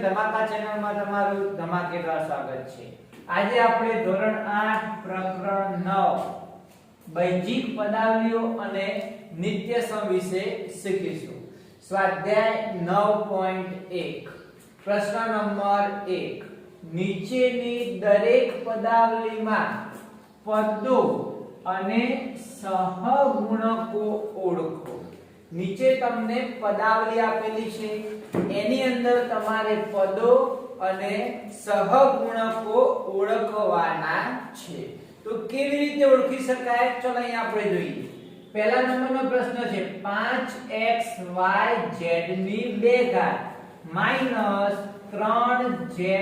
ધમાકા ચેનલમાં તમારું ધમાકેદાર સ્વાગત છે। આજે આપણે ધોરણ 8 પ્રકરણ 9 બૈજિક પદાવલીઓ અને નિત્યસમ વિશે શીખીશું। સ્વાધ્યાય 9.1 પ્રશ્ન નંબર 1 નીચેની દરેક પદાવલીમાં પદો અને સહગુણકો ઓળખો। નીચે તમને પદાવલી આપેલી છે, એની અંદર તમારે પદો અને સહગુણકો ઓળખવાના છે। તો કેવી રીતે ઓળખી શકાય? ચલો અહીં આપણે જોઈએ। પહેલા નંબરનો પ્રશ્ન છે 5xyz ની 2 ઘાત માઈનસ 3zy।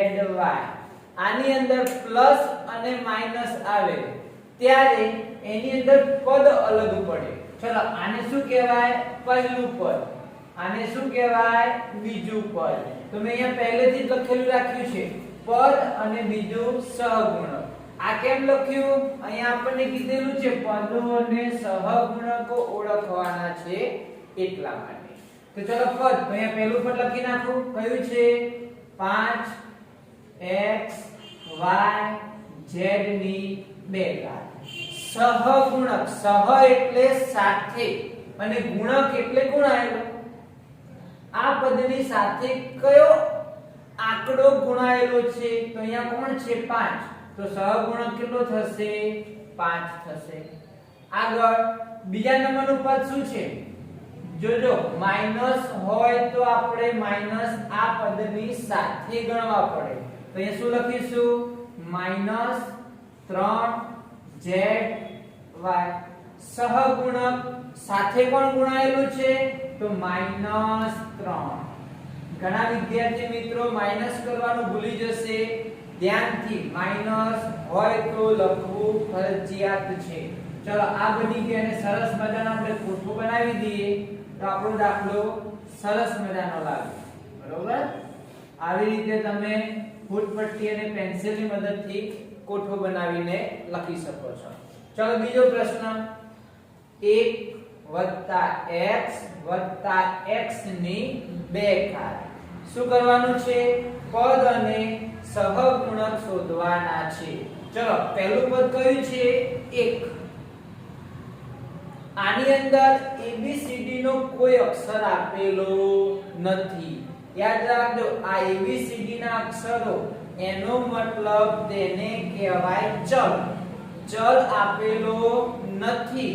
આની અંદર પ્લસ અને માઈનસ આવે ત્યારે એની અંદર પદ અલગ પડે। ચલો આને શું કહેવાય? પહેલું પદ। આને શું કહેવાય? બીજું પદ। તો મેં અહીંયા પહેલેથી જ લખેલું રાખ્યું છે પદ અને બીજું સહગુણક। આ કેમ લખ્યું? અહીંયા આપણને કીધેલું છે પદો અને સહગુણકો ઓળખવાના છે એટલા માટે। તો ચલો પદ, તો અહીંયા પહેલું પદ લખી નાખું। કયું છે? 5xyz ની 2 ઘાત। સહગુણક, સહ એટલે સાથે અને ગુણક એટલે ગુણાયેલો। આ પદની સાથે કયો આંકડો ગુણાયેલો છે? તો અહીંયા કોણ છે? 5। તો સહગુણક કેટલો થશે? 5 થશે। આગળ બીજા નંબરનું પદ શું છે? જોજો, માઈનસ હોય તો આપણે માઈનસ આ પદની સાથે ગણવા પડે। તો અહીંયા શું લખીશું? Minus 3zy। સહગુણક સાથે કોણ ગુણાયેલું છે? તો માઈનસ 3। ઘણા વિદ્યાર્થી મિત્રો માઈનસ કરવાનું ભૂલી જશે, ધ્યાનથી માઈનસ હોય તો લખવું ફરજિયાત છે। ચલો આ બની ગયું અને સરસ મજાનો આપણે કોઠો બનાવી દઈએ તો આપણો દાખલો સરસ મજાનો લાગે। બરોબર? આવી રીતે તમે ફૂટપટ્ટી અને પેન્સિલની મદદથી કોઠો બનાવીને લખી શકો છો। ચલો બીજો પ્રશ્ન 1+x+x ની 2 ઘાત। શું કરવાનું છે? પદ અને સહગુણક શોધવાના છે। ચલો પહેલું પદ કયું છે? 1। આની અંદર ABCD નો કોઈ અક્ષર આપેલો નથી। યાદ રાખજો, આ ABCD ના અક્ષરો એનો મતલબ તેને કહેવાય ચલ। ચલ આપેલો નથી,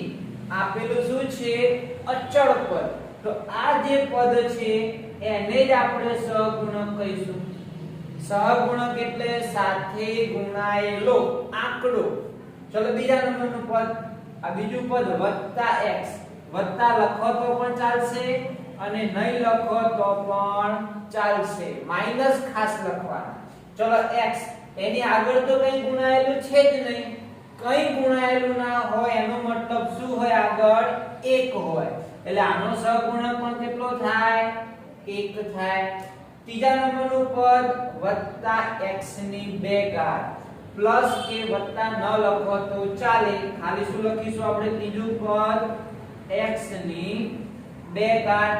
આપેલું શું છે? અચળ પદ। તો આ જે પદ છે એને જ આપણે સહગુણક કહીશું। સહગુણક એટલે સાથે ગુણાયેલો આંકડો। ચલો બીજા નંબરનું પદ, આ બીજું પદ +x। વત્તા લખો તો પણ ચાલશે અને નહીં લખો તો પણ ચાલશે, માઈનસ ખાસ લખવાના। ચલો x, એની આગળ તો કંઈ ગુણાયેલું છે જ નહીં, કંઈ ગુણાયેલું ના હોય એનો મતલબ શું હોય? આગળ 1 હોય, એટલે આનો સહગુણક પણ કેટલો થાય? 1 થાય। ત્રીજા નંબરનું પદ +x ની 2 ઘાત પ્લસ કે વત્તા ન લખો તો ચાલે, ખાલી શું લખીશું આપણે? ત્રીજું પદ x ની 2 ઘાત।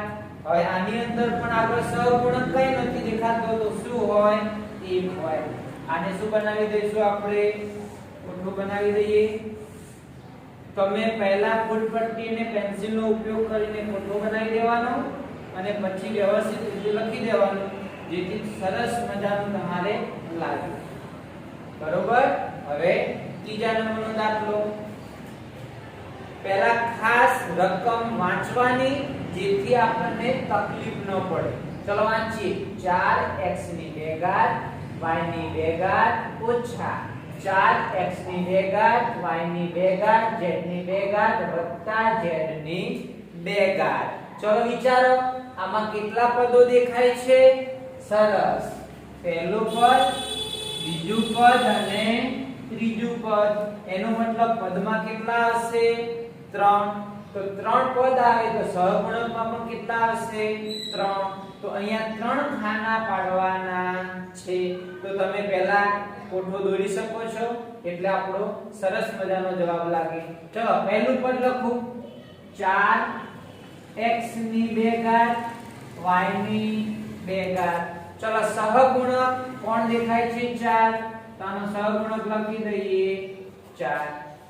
હવે આની અંદર પણ આગળ સહગુણક કંઈ નથી દેખાતો તો શું હોય? 1 હોય। આને શું બનાવી દઈશું આપણે? કોઠો બનાવી દઈએ। તમે પહેલા ફૂટપટ્ટી અને પેન્સિલનો ઉપયોગ કરીને કોઠો બનાવી દેવાનો અને પછી વ્યવસ્થિત રીતે લખી દેવાનું, જેથી સરસ મજાનું તમારે લાગે। બરોબર? હવે ત્રીજા નંબરનો દાખલો, પહેલા ખાસ રકમ વાંચવાની જેથી આપણને તકલીફ ન પડે। ચલો વાંચીએ। 4x ની 2 ઘાત y ની 2 ઘાત ઓછા 4x ની 2 ઘાત y ની 2 ઘાત z ની 2 ઘાત વત્તા z ની 2 ઘાત। ચલો વિચારો, આમાં કેટલા પદો દેખાય છે? સરસ, પહેલું પદ, બીજું પદ અને ત્રીજું પદ। એનો મતલબ પદમાં કેટલા હશે? 3। તો 3 પદ આવે તો સહગુણકમાં પણ કેટલા હશે? 3। તો અહીંયા 3 ખાના પાડવાના છે। તો તમે પહેલા કોઠો દોરી શકો છો એટલે આપણો સરસ મજાનો જવાબ લાગે। ચલો પહેલું પદ લખું, 4x ની 2 ઘાત y ની 2 ઘાત। ચલો સહગુણક કોણ દેખાય છે 4 તો આનો સહગુણક લખી દઈએ 4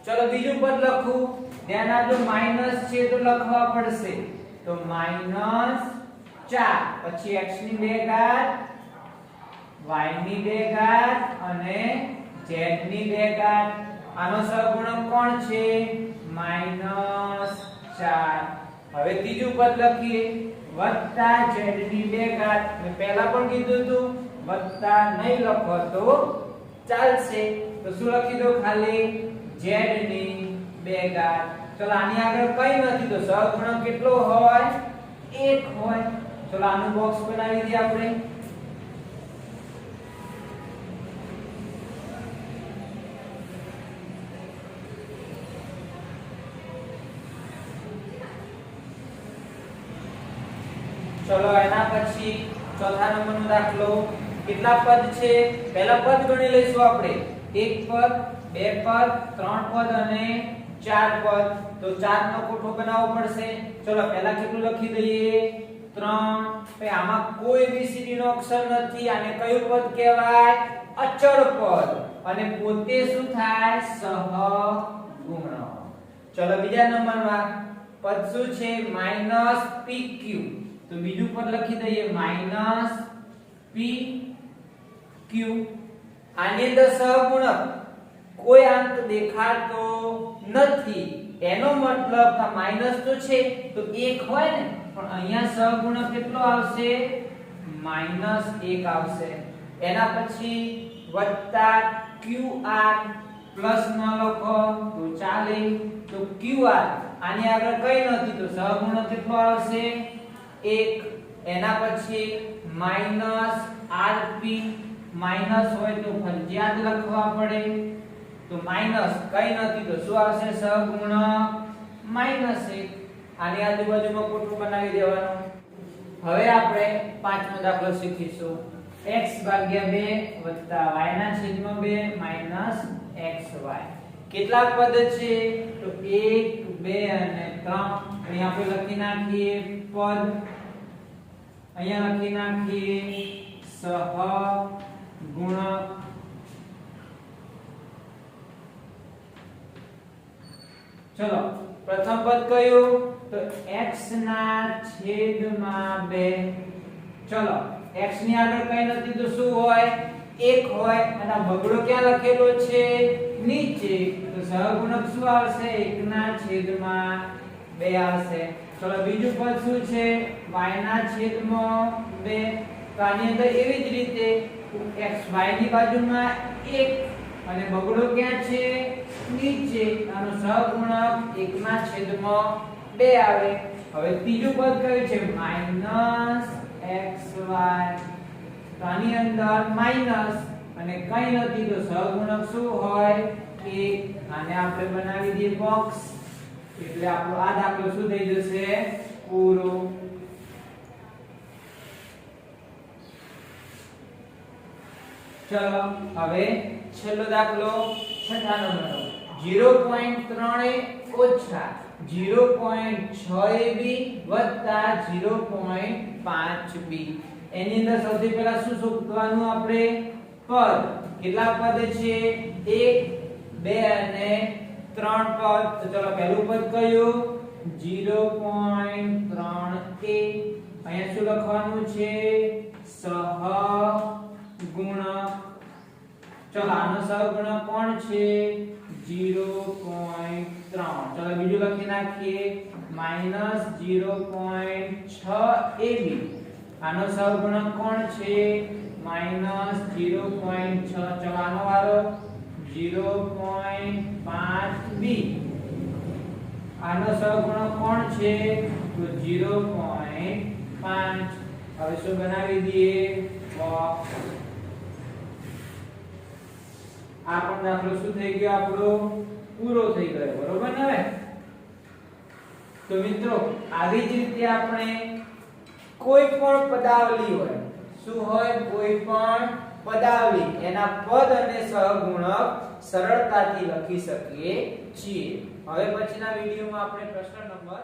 ચલો બીજું પદ લખું ધ્યાન આપજો માઈનસ છે તો લખવા પડશે તો -4 પછી x ની 2 ઘાત y ની 2 ઘાત અને z ની 2 ઘાત આનો સહગુણક કોણ છે -4 હવે ત્રીજું પદ લખીએ વત્તા z ની 2 ઘાત મેં પહેલા પણ કીધું હતું વત્તા નહીં લખો તો ચાલશે તો શું લખી દો ખાલી z ની 2 ઘાત ચલો આની આગળ કઈ નથી તો સહગુણક કેટલો હોય 1 હોય ચલો આનું બોક્સ બનાવી દઈએ આપણે ચલો એના પછી ચોથા નંબરનો દાખલો કેટલા પદ છે પહેલા પદ ગણી લઈશું આપણે એક પદ બે પદ ત્રણ પદ અને ચાર પદ તો ચાર નો કોઠો બનાવવો પડશે ચલો પહેલા કેટલું લખી દઈએ 3 ભાઈ આમાં કોઈ ABCD નો અક્ષર નથી આને કયું પદ કહેવાય અચળ પદ અને પોતે શું થાય સહગુણક ચલો બીજા નંબરમાં પદ શું છે -pq તો બીજું પદ લખી દઈએ -pq આની અંદર સહગુણક કોઈ અંક દેખાતો નથી એનો મતલબ આ માઈનસ તો છે તો 1 હોય ને પણ અહીંયા સહગુણક કેટલો આવશે -1 આવશે એના પછી વત્તા qr પ્લસ ન લખો તો ચાલે તો qr આની આગળ કઈ નથી તો સહગુણક કેટલો આવશે 1 એના પછી -rp માઈનસ હોય તો ફરજિયાત લખવા પડે તો માઈનસ કઈ નથી તો શું આવશે સહગુણક -1 આની આજુબાજુમાં કોઠું બનાવી દેવાનું હવે આપણે પાંચમો દાખલો શીખીશું x ભાગ્યા 2 વત્તા y ના છેદમાં 2 xy કેટલા પદ છે તો 1 2 અને 3 અહીં આપણે લખી નાખીએ પદ અહીંયા લખી નાખીએ સહગુણક ચલો પ્રથમ પદ કયું તો x ના છેદમાં 2 ચલો x ની આગળ કઈ નથી તો શું હોય 1 હોય અને બગડો ક્યાં લખેલો છે નીચે તો સહગુણક શું આવશે 1 ના છેદમાં 2 આવશે ચલો બીજું પદ શું છે y ના છેદમાં 2 તો આની અંદર એવી જ રીતે x y ની બાજુમાં 1 અને બગડો ક્યાં છે નીચે આનો સહગુણક 1 ના છેદમાં 2 આવે હવે ત્રીજું પદ કયું છે -xy તો આની અંદર માઈનસ અને કઈ નથી તો સહગુણક શું હોય 1 આને આપણે બનાવી દઈએ બોક્સ એટલે આપણો આ દાખલો શું થઈ જશે પૂરો ચલો હવે છેલ્લો દાખલો છઠ્ઠા નંબરનો 0.3 ઓછા 0.6ab વત્તા 0.5b એની અંદર સૌથી પહેલા શું શોધવાનું આપણે પદ કેટલા પદ છે 1 2 અને 3 પદ તો ચલો પહેલું પદ કયું 0.3a અહીંયા શું લખવાનું છે સહગુણક ચલો આનો સહગુણક કોણ છે 0.3 ચલો બીજું લખી નાખીએ -0.6ab આનો સહગુણક કોણ છે -0.6 ચલો આનો વારો 0.5b આનો સહગુણક કોણ છે તો 0.5 હવે શું બનાવી દઈએ બોક્સ આ પણ દાખલો શું થઈ ગયો આપણો પૂરો થઈ ગયો બરોબર ને હવે તો મિત્રો આવી જ રીતે આપણે કોઈ પણ પદાવલી હોય શું હોય કોઈ પણ પદાવલી એના પદ અને સહગુણક સરળતાથી લખી શકીએ છીએ હવે પછીના વિડિયોમાં આપણે પ્રશ્ન નંબર